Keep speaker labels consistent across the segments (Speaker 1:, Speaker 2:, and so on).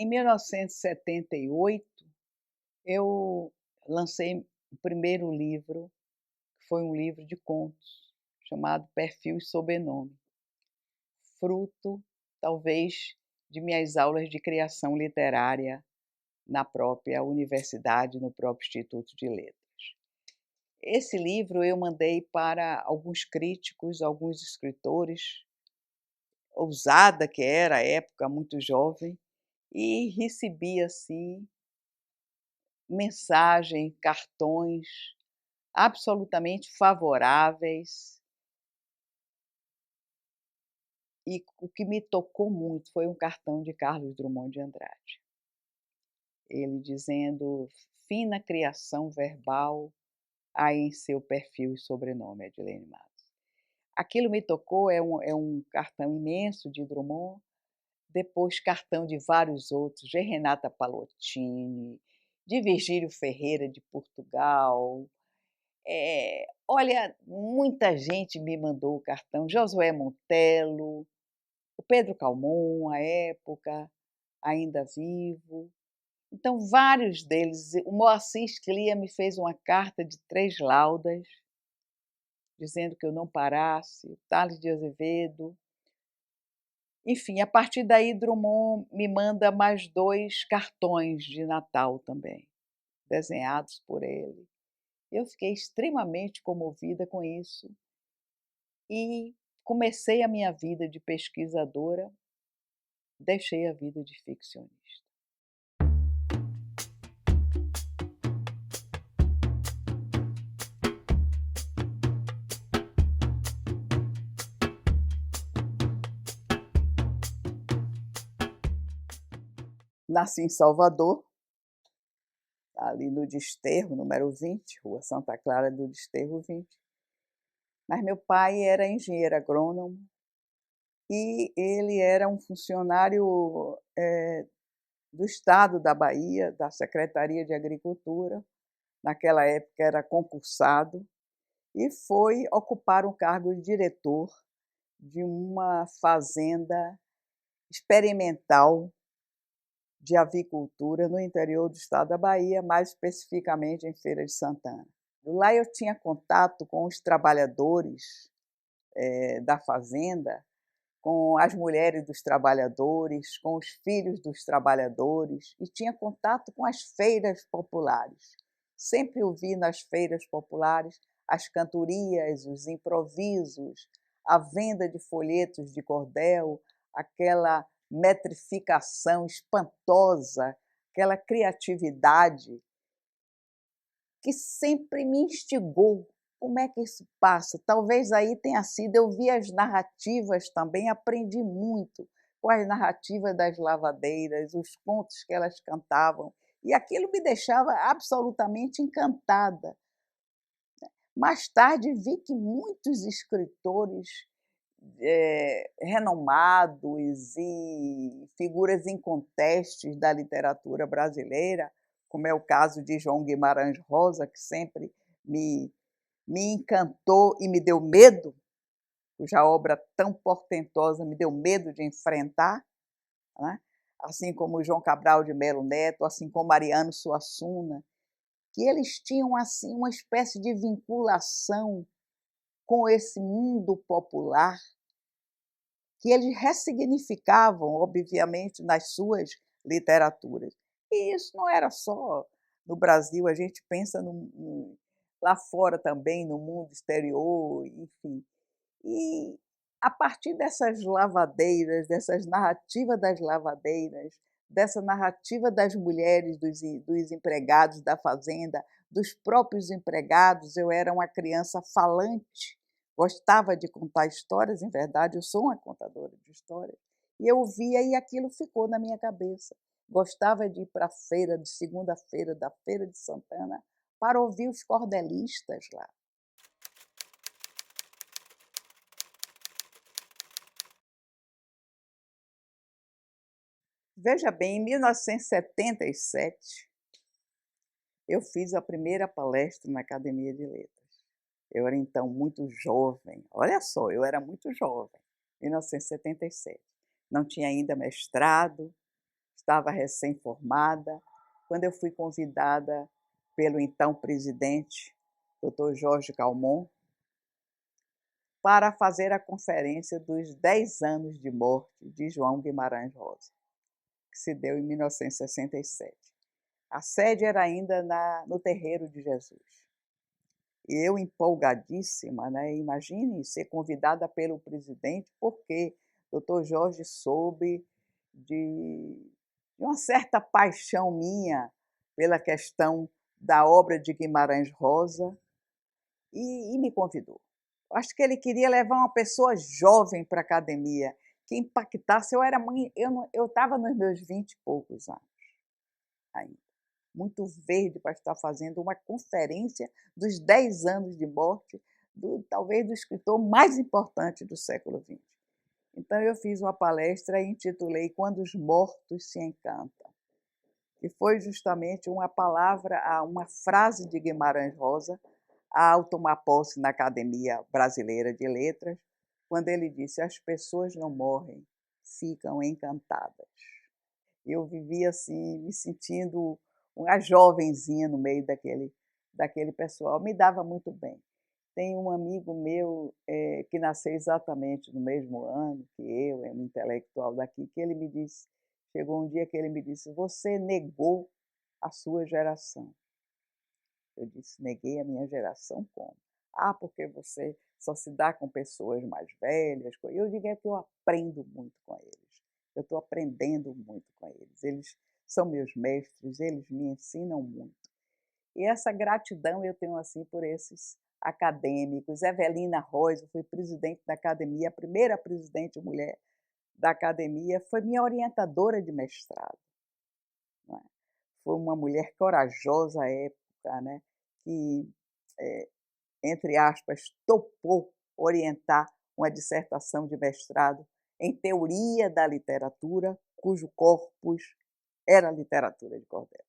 Speaker 1: Em 1978, eu lancei o primeiro livro, que foi um livro de contos, chamado Perfil e Sobrenome, fruto, talvez, de minhas aulas de criação literária na própria universidade, no próprio Instituto de Letras. Esse livro eu mandei para alguns críticos, alguns escritores, ousada que era à época, muito jovem, e recebi, assim, mensagem, cartões absolutamente favoráveis. E o que me tocou muito foi um cartão de Carlos Drummond de Andrade. Ele dizendo: "Fina criação verbal há em seu perfil e sobrenome, Adilene Matos". Aquilo me tocou, é um cartão imenso de Drummond, depois cartão de vários outros, de Renata Palottini, de Virgílio Ferreira de Portugal. Olha, muita gente me mandou o cartão, Josué Montello, o Pedro Calmon, à época, ainda vivo. Então, vários deles. O Moacir Sclia me fez uma carta de 3 laudas, dizendo que eu não parasse, o Tales de Azevedo. Enfim, a partir daí, Drummond me manda mais 2 cartões de Natal também, desenhados por ele. Eu fiquei extremamente comovida com isso e comecei a minha vida de pesquisadora, deixei a vida de ficcionista. Nasci em Salvador, ali no Desterro, número 20, Rua Santa Clara do Desterro 20. Mas meu pai era engenheiro agrônomo e ele era um funcionário do estado da Bahia, da Secretaria de Agricultura, naquela época era concursado, e foi ocupar um cargo de diretor de uma fazenda experimental de avicultura no interior do estado da Bahia, mais especificamente em Feira de Santana. Lá eu tinha contato com os trabalhadores da fazenda, com as mulheres dos trabalhadores, com os filhos dos trabalhadores, e tinha contato com as feiras populares. Sempre ouvi nas feiras populares as cantorias, os improvisos, a venda de folhetos de cordel, aquela metrificação espantosa, aquela criatividade que sempre me instigou. Como é que isso passa? Talvez aí tenha sido, eu vi as narrativas também, aprendi muito com as narrativas das lavadeiras, os contos que elas cantavam, e aquilo me deixava absolutamente encantada. Mais tarde vi que muitos escritores renomados e figuras incontestes da literatura brasileira, como é o caso de João Guimarães Rosa, que sempre me encantou e me deu medo, cuja obra tão portentosa me deu medo de enfrentar, né? Assim como João Cabral de Melo Neto, assim como Mariano Suassuna, que eles tinham assim uma espécie de vinculação com esse mundo popular, que eles ressignificavam, obviamente, nas suas literaturas. E isso não era só no Brasil, a gente pensa lá fora também, no mundo exterior, enfim. E a partir dessas lavadeiras, dessas narrativas das lavadeiras, dessa narrativa das mulheres, dos empregados da fazenda, dos próprios empregados, eu era uma criança falante, gostava de contar histórias, em verdade, eu sou uma contadora de histórias, e eu via e aquilo ficou na minha cabeça. Gostava de ir para a feira, de segunda-feira, da Feira de Santana, para ouvir os cordelistas lá. Veja bem, em 1977, eu fiz a primeira palestra na Academia de Letras. Eu era então muito jovem, olha só, eu era muito jovem, 1977. Não tinha ainda mestrado, estava recém-formada, quando eu fui convidada pelo então presidente, Dr. Jorge Calmon, para fazer a conferência dos 10 anos de morte de João Guimarães Rosa, que se deu em 1967. A sede era ainda no Terreiro de Jesus. E eu, empolgadíssima, né? Imagine ser convidada pelo presidente, porque o Dr. Jorge soube de uma certa paixão minha pela questão da obra de Guimarães Rosa e me convidou. Acho que ele queria levar uma pessoa jovem para a academia, que impactasse. Eu era mãe, eu estava nos meus 20 e poucos anos ainda, muito verde para estar fazendo uma conferência dos 10 anos de morte, talvez do escritor mais importante do século XX. Então eu fiz uma palestra e intitulei Quando os Mortos se Encantam, que foi justamente uma palavra, uma frase de Guimarães Rosa, ao tomar posse na Academia Brasileira de Letras, quando ele disse: as pessoas não morrem, ficam encantadas. Eu vivia assim, me sentindo uma jovenzinha no meio daquele pessoal, me dava muito bem. Tem um amigo meu que nasceu exatamente no mesmo ano que eu, é um intelectual daqui, que ele me disse, chegou um dia que ele me disse: você negou a sua geração. Eu disse: neguei a minha geração como? Ah, porque você só se dá com pessoas mais velhas. Eu digo: é que eu aprendo muito com eles. Eu estou aprendendo muito com eles. Eles são meus mestres, eles me ensinam muito. E essa gratidão eu tenho assim por esses acadêmicos. Evelina Rosa foi presidente da academia, a primeira presidente mulher da academia, foi minha orientadora de mestrado. Não é? Foi uma mulher corajosa à época, né? Que, entre aspas, topou orientar uma dissertação de mestrado em teoria da literatura, cujo corpus era a literatura de cordel.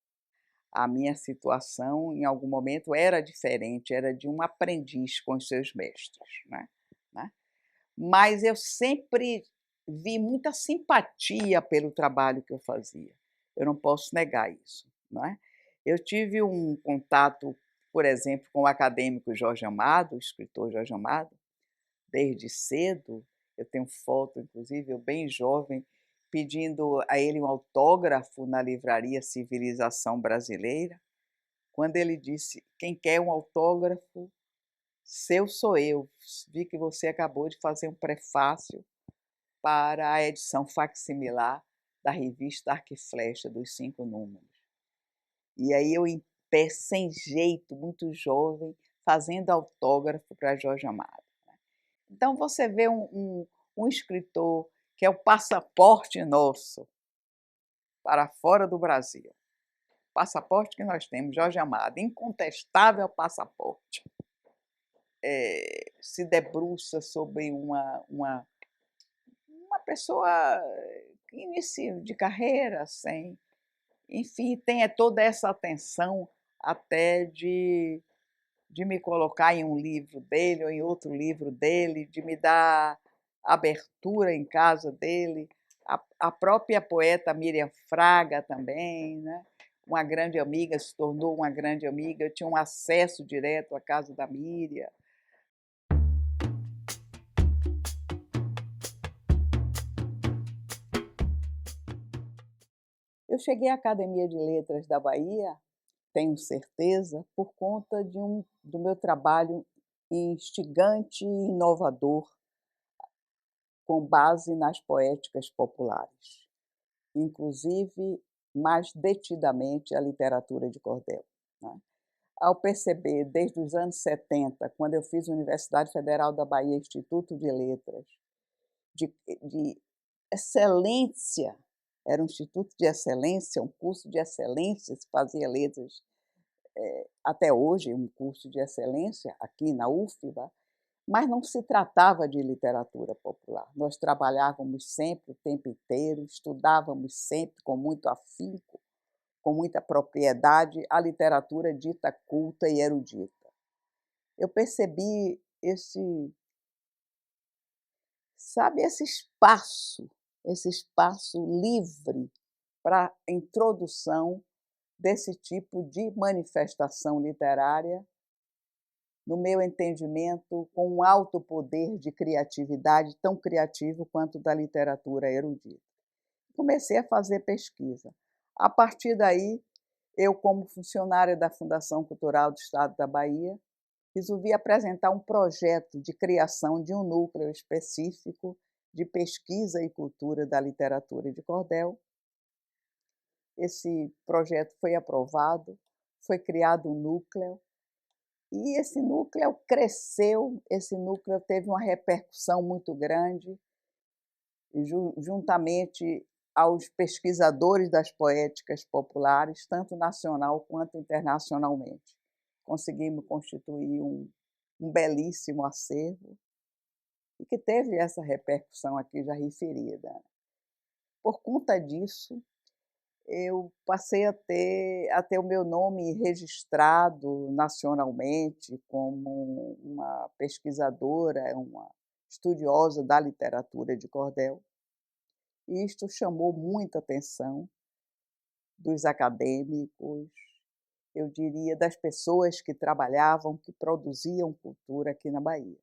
Speaker 1: A minha situação, em algum momento, era diferente, era de um aprendiz com os seus mestres, né? Mas eu sempre vi muita simpatia pelo trabalho que eu fazia. Eu não posso negar isso, não é? Eu tive um contato, por exemplo, com o acadêmico Jorge Amado, o escritor Jorge Amado, desde cedo. Eu tenho foto, inclusive, eu bem jovem, pedindo a ele um autógrafo na livraria Civilização Brasileira, quando ele disse: quem quer um autógrafo, seu sou eu. Vi que você acabou de fazer um prefácio para a edição facsimilar da revista Arco e Flecha, dos 5 números. E aí eu, em pé, sem jeito, muito jovem, fazendo autógrafo para Jorge Amado. Então você vê um escritor que é o passaporte nosso para fora do Brasil. O passaporte que nós temos, Jorge Amado, incontestável passaporte. Se debruça sobre uma pessoa em início de carreira, sem, enfim, tem toda essa atenção até de me colocar em um livro dele ou em outro livro dele, de me dar abertura em casa dele. A própria poeta Miriam Fraga também, né? Uma grande amiga, se tornou uma grande amiga. Eu tinha um acesso direto à casa da Miriam. Eu cheguei à Academia de Letras da Bahia, tenho certeza, por conta do meu trabalho instigante e inovador, com base nas poéticas populares, inclusive mais detidamente a literatura de cordel, né? Ao perceber, desde os anos 70, quando eu fiz a Universidade Federal da Bahia, Instituto de Letras, de excelência, era um instituto de excelência, um curso de excelência, se fazia letras, até hoje um curso de excelência aqui na UFBA, mas não se tratava de literatura popular. Nós trabalhávamos sempre o tempo inteiro, estudávamos sempre com muito afinco, com muita propriedade, a literatura dita culta e erudita. Eu percebi esse espaço livre para a introdução desse tipo de manifestação literária, no meu entendimento, com um alto poder de criatividade, tão criativo quanto da literatura erudita. Comecei a fazer pesquisa. A partir daí, eu, como funcionária da Fundação Cultural do Estado da Bahia, resolvi apresentar um projeto de criação de um núcleo específico de pesquisa e cultura da literatura de cordel. Esse projeto foi aprovado, foi criado um núcleo, e esse núcleo cresceu, esse núcleo teve uma repercussão muito grande, juntamente aos pesquisadores das poéticas populares, tanto nacional quanto internacionalmente. Conseguimos constituir um belíssimo acervo, e que teve essa repercussão aqui já referida. Por conta disso, eu passei a ter o meu nome registrado nacionalmente como uma pesquisadora, uma estudiosa da literatura de cordel, e isto chamou muita atenção dos acadêmicos, eu diria, das pessoas que trabalhavam, que produziam cultura aqui na Bahia.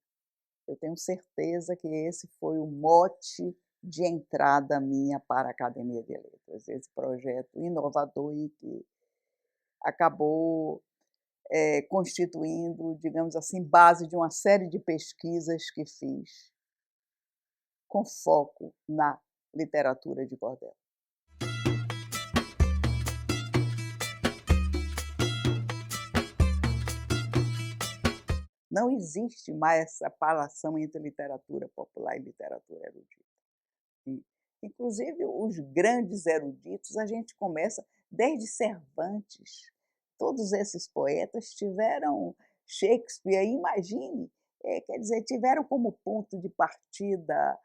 Speaker 1: Eu tenho certeza que esse foi o mote de entrada minha para a Academia de Letras, esse projeto inovador e que acabou constituindo, digamos assim, base de uma série de pesquisas que fiz com foco na literatura de cordel. Não existe mais essa separação entre literatura popular e literatura erudita. Inclusive, os grandes eruditos, a gente começa desde Cervantes. Todos esses poetas tiveram Shakespeare, imagine, quer dizer, tiveram como ponto de partida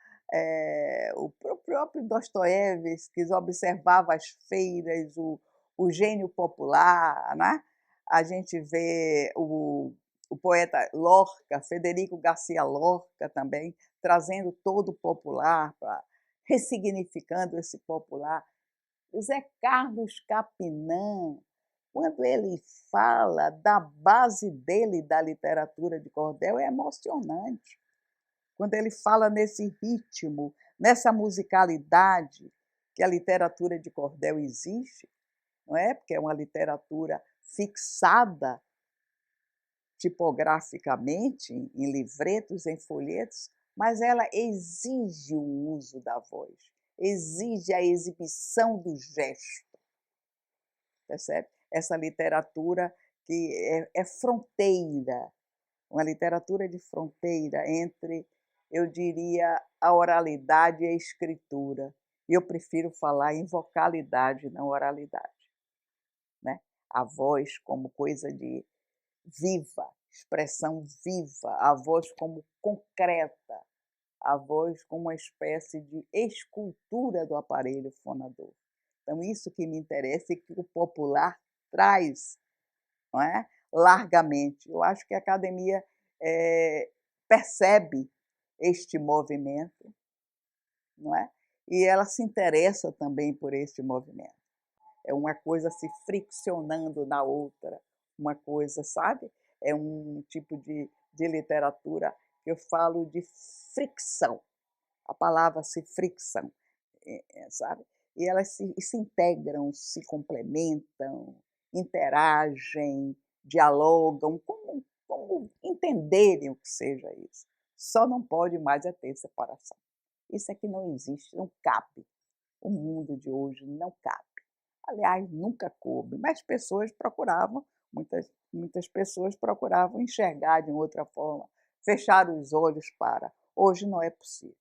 Speaker 1: o próprio Dostoiévski, que observava as feiras, o gênio popular, né? A gente vê o poeta Lorca, Federico Garcia Lorca também, trazendo todo o popular, ressignificando esse popular. Zé Carlos Capinã, quando ele fala da base dele da literatura de cordel, é emocionante. Quando ele fala nesse ritmo, nessa musicalidade que a literatura de cordel exige, não é? Porque é uma literatura fixada tipograficamente, em livretos, em folhetos, mas ela exige o uso da voz, exige a exibição do gesto, percebe? Essa literatura que é fronteira, uma literatura de fronteira entre, eu diria, a oralidade e a escritura. E eu prefiro falar em vocalidade, não oralidade, né? A voz como coisa de viva, expressão viva, a voz como concreta, a voz como uma espécie de escultura do aparelho fonador. Então, isso que me interessa e que o popular traz, não é? Largamente. Eu acho que a academia percebe este movimento, não é? E ela se interessa também por este movimento. É uma coisa se friccionando na outra, uma coisa, sabe? É um tipo de literatura que eu falo de fricção, a palavra fricção, sabe? E elas se integram, se complementam, interagem, dialogam, como entenderem o que seja isso. Só não pode mais ter separação. Isso é que não existe, não cabe. O mundo de hoje não cabe. Aliás, nunca coube, mas pessoas procuravam, muitas pessoas procuravam enxergar de outra forma, fechar os olhos para. Hoje não é possível.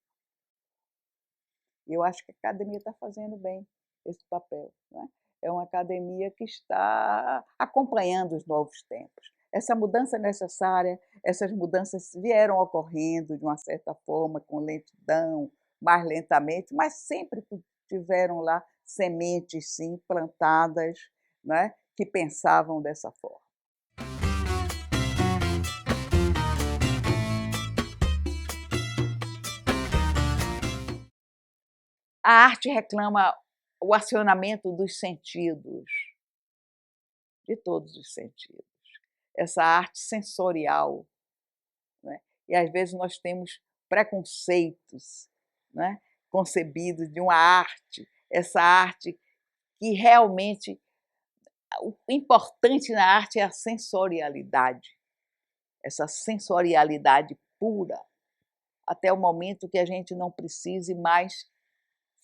Speaker 1: E eu acho que a academia está fazendo bem esse papel, né? É uma academia que está acompanhando os novos tempos. Essa mudança necessária, essas mudanças vieram ocorrendo de uma certa forma, com lentidão, mais lentamente, mas sempre tiveram lá sementes, sim, plantadas, né, que pensavam dessa forma. A arte reclama o acionamento dos sentidos, de todos os sentidos, essa arte sensorial, né? E às vezes nós temos preconceitos, né, concebidos de uma arte, essa arte que realmente o importante na arte é a sensorialidade, essa sensorialidade pura, até o momento que a gente não precise mais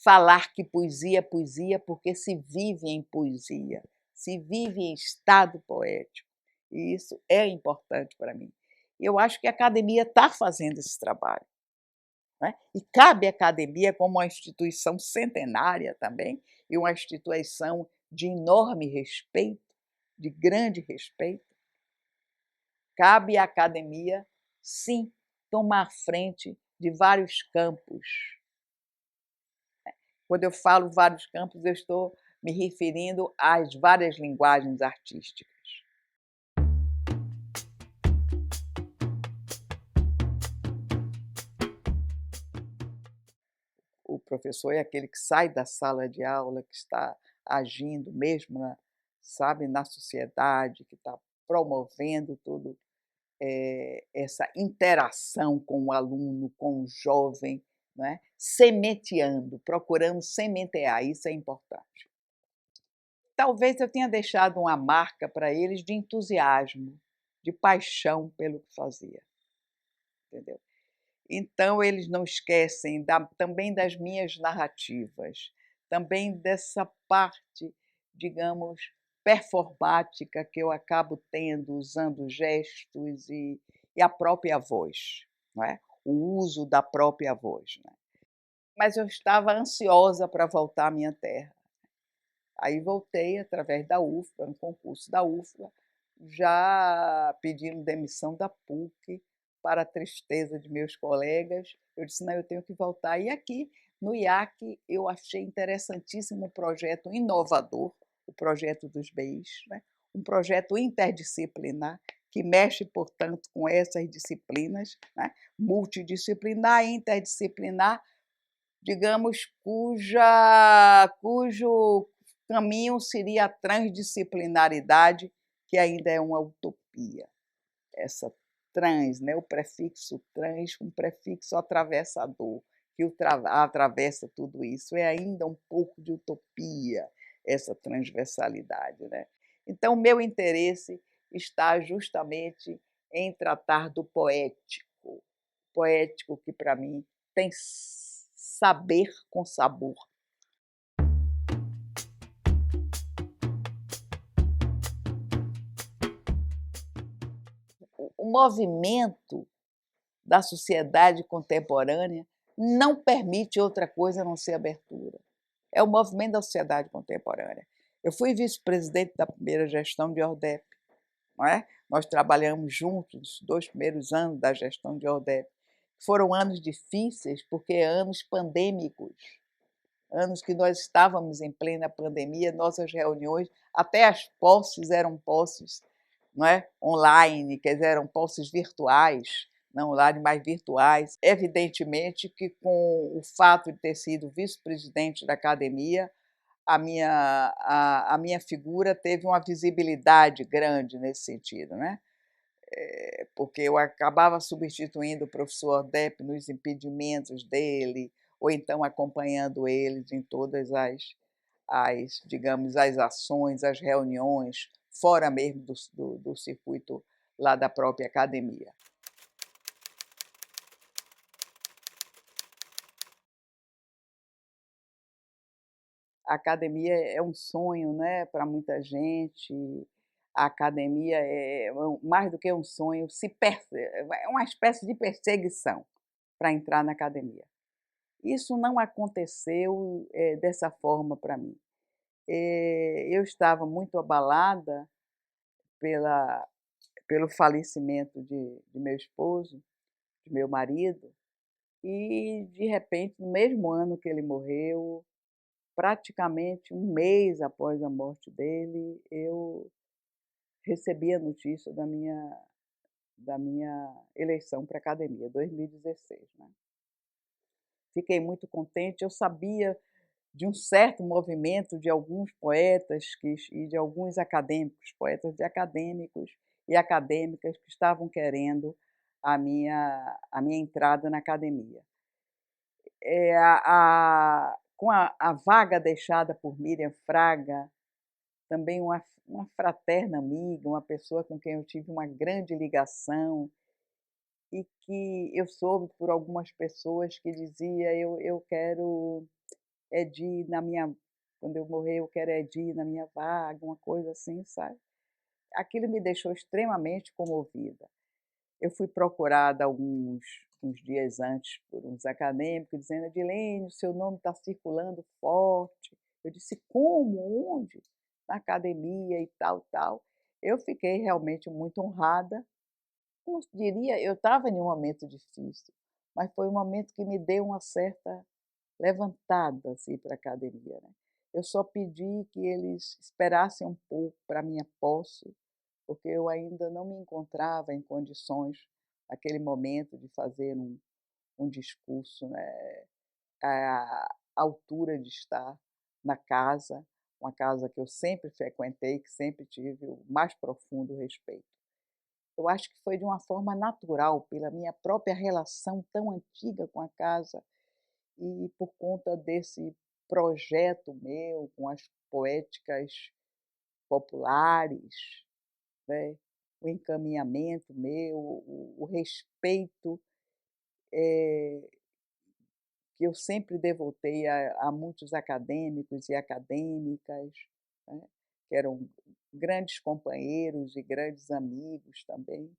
Speaker 1: falar que poesia é poesia, porque se vive em poesia, se vive em estado poético, e isso é importante para mim. E eu acho que a academia está fazendo esse trabalho, né? E cabe à academia, como uma instituição centenária também, e uma instituição de enorme respeito, de grande respeito, cabe à academia, sim, tomar frente de vários campos. Quando eu falo vários campos, eu estou me referindo às várias linguagens artísticas. O professor é aquele que sai da sala de aula, que está agindo mesmo sabe, na sociedade, que está promovendo tudo, essa interação com o aluno, com o jovem, né? Sementeando, procurando sementear, isso é importante. Talvez eu tenha deixado uma marca para eles de entusiasmo, de paixão pelo que fazia, entendeu? Então eles não esquecem também das minhas narrativas, também dessa parte, digamos, performática que eu acabo tendo, usando gestos e a própria voz, não é? O uso da própria voz. Né? Mas eu estava ansiosa para voltar à minha terra. Aí voltei através da UFBA, no concurso da UFBA, já pedindo demissão da PUC, para a tristeza de meus colegas. Eu disse, não, eu tenho que voltar. E aqui, no IAC, eu achei interessantíssimo um projeto inovador, o projeto dos BIs, né? Um projeto interdisciplinar, que mexe, portanto, com essas disciplinas, né? Multidisciplinar e interdisciplinar, digamos, cujo caminho seria a transdisciplinaridade, que ainda é uma utopia. Essa trans, né, o prefixo trans, um prefixo atravessador, que atravessa tudo isso. É ainda um pouco de utopia, essa transversalidade. Né? Então, o meu interesse está justamente em tratar do poético, poético que, para mim, tem saber com sabor. O movimento da sociedade contemporânea não permite outra coisa a não ser abertura. É o movimento da sociedade contemporânea. Eu fui vice-presidente da primeira gestão de Ordep, não é? Nós trabalhamos juntos os 2 primeiros anos da gestão de Ordep. Foram anos difíceis, porque anos pandêmicos, anos que nós estávamos em plena pandemia, nossas reuniões, até as posses eram posses, não é? Online, quer dizer, eram posses virtuais, não online, mas virtuais. Evidentemente que com o fato de ter sido vice-presidente da academia, a minha figura teve uma visibilidade grande nesse sentido, né? Porque eu acabava substituindo o professor Ordep nos impedimentos dele, ou então acompanhando eles em todas digamos, as ações, as reuniões, fora mesmo do circuito lá da própria academia. A academia é um sonho, né, para muita gente. A academia é mais do que um sonho, é uma espécie de perseguição para entrar na academia. Isso não aconteceu dessa forma para mim. Eu estava muito abalada pela, pelo falecimento de meu esposo, de meu marido, e, de repente, no mesmo ano que ele morreu, praticamente um mês após a morte dele, eu recebi a notícia da minha eleição para a academia, 2016. Né? Fiquei muito contente, eu sabia de um certo movimento de alguns poetas e de alguns acadêmicos, poetas e acadêmicas que estavam querendo a minha entrada na academia. Com a vaga deixada por Miriam Fraga, também uma fraterna amiga, uma pessoa com quem eu tive uma grande ligação e que eu soube por algumas pessoas que dizia: eu quero Edi na minha quando eu morrer eu quero Edi na minha vaga, uma coisa assim, sabe. Aquilo me deixou extremamente comovida. Eu fui procurada uns dias antes por uns acadêmicos dizendo: "Edilene, o seu nome está circulando forte". Eu disse: "Como? Onde?". "Na academia e tal, tal". Eu fiquei realmente muito honrada. Não diria, eu estava em um momento difícil, mas foi um momento que me deu uma certa levantada, assim, para a academia, né. Eu só pedi que eles esperassem um pouco para a minha posse, porque eu ainda não me encontrava em condições, naquele momento, de fazer um discurso, né, à altura de estar na casa, uma casa que eu sempre frequentei, que sempre tive o mais profundo respeito. Eu acho que foi de uma forma natural, pela minha própria relação tão antiga com a casa e por conta desse projeto meu com as poéticas populares, né, o encaminhamento meu, o respeito, eh, que eu sempre devotei a muitos acadêmicos e acadêmicas, né, que eram grandes companheiros e grandes amigos também.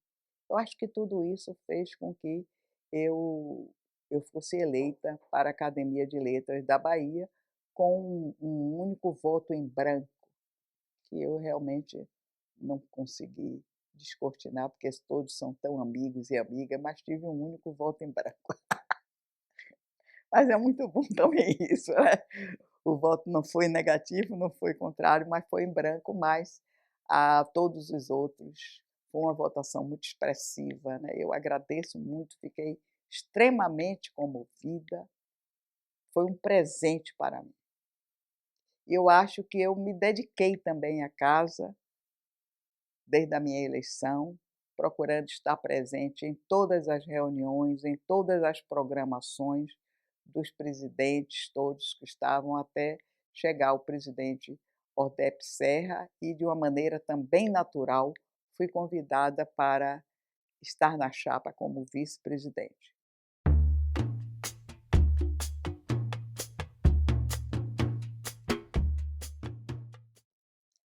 Speaker 1: Eu acho que tudo isso fez com que eu eu fosse eleita para a Academia de Letras da Bahia com um único voto em branco, que eu realmente não consegui descortinar, porque todos são tão amigos e amigas, mas tive um único voto em branco. Mas é muito bom também isso, né. O voto não foi negativo, não foi contrário, mas foi em branco, mas a todos os outros foi uma votação muito expressiva, né. Eu agradeço muito, fiquei extremamente comovida, foi um presente para mim. E eu acho que eu me dediquei também à casa, desde a minha eleição, procurando estar presente em todas as reuniões, em todas as programações dos presidentes todos que estavam, até chegar o presidente Ordep Serra e, de uma maneira também natural, fui convidada para estar na chapa como vice-presidente.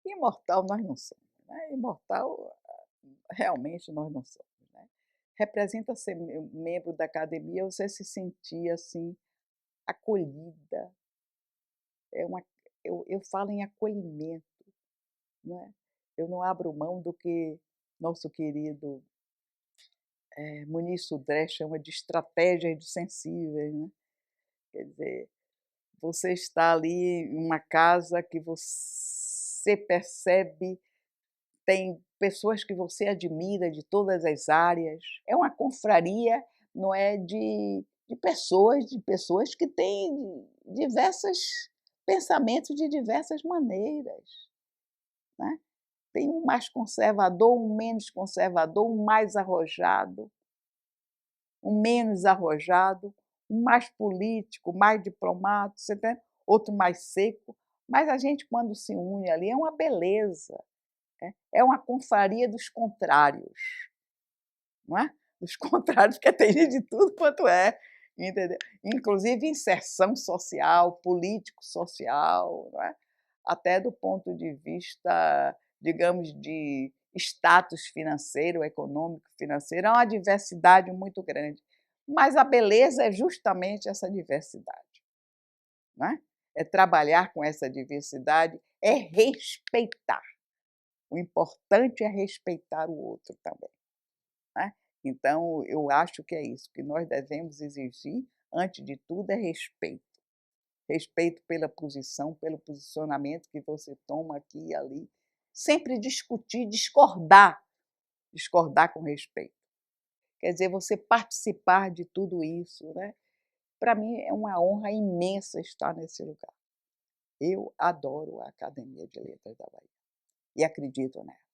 Speaker 1: Imortal nós não somos, né, imortal realmente nós não somos, né. Representa ser membro da academia, você se sentir, assim, acolhida, é uma eu falo em acolhimento, né. Eu não abro mão do que nosso querido, Muniz Sodré chama de estratégias dos sensíveis, né. Quer dizer, você está ali em uma casa que você percebe, tem pessoas que você admira de todas as áreas, é uma confraria, não é, de pessoas que têm diversos pensamentos de diversas maneiras, né. Tem um mais conservador, um menos conservador, um mais arrojado, um menos arrojado, um mais político, mais diplomata, você entende? Outro mais seco, mas a gente, quando se une ali, é uma beleza, né, é uma confraria dos contrários, não é? Dos contrários, porque tem gente de tudo quanto é, entendeu? Inclusive inserção social, político-social, não é? Até do ponto de vista, digamos, de status financeiro, econômico, financeiro, é uma diversidade muito grande. Mas a beleza é justamente essa diversidade, não é? É trabalhar com essa diversidade, é respeitar. O importante é respeitar o outro também, né. Então eu acho que é isso, que nós devemos exigir, antes de tudo, é respeito. Respeito pela posição, pelo posicionamento que você toma aqui e ali. Sempre discutir, discordar com respeito. Quer dizer, você participar de tudo isso, né. Para mim é uma honra imensa estar nesse lugar. Eu adoro a Academia de Letras da Bahia e acredito nela.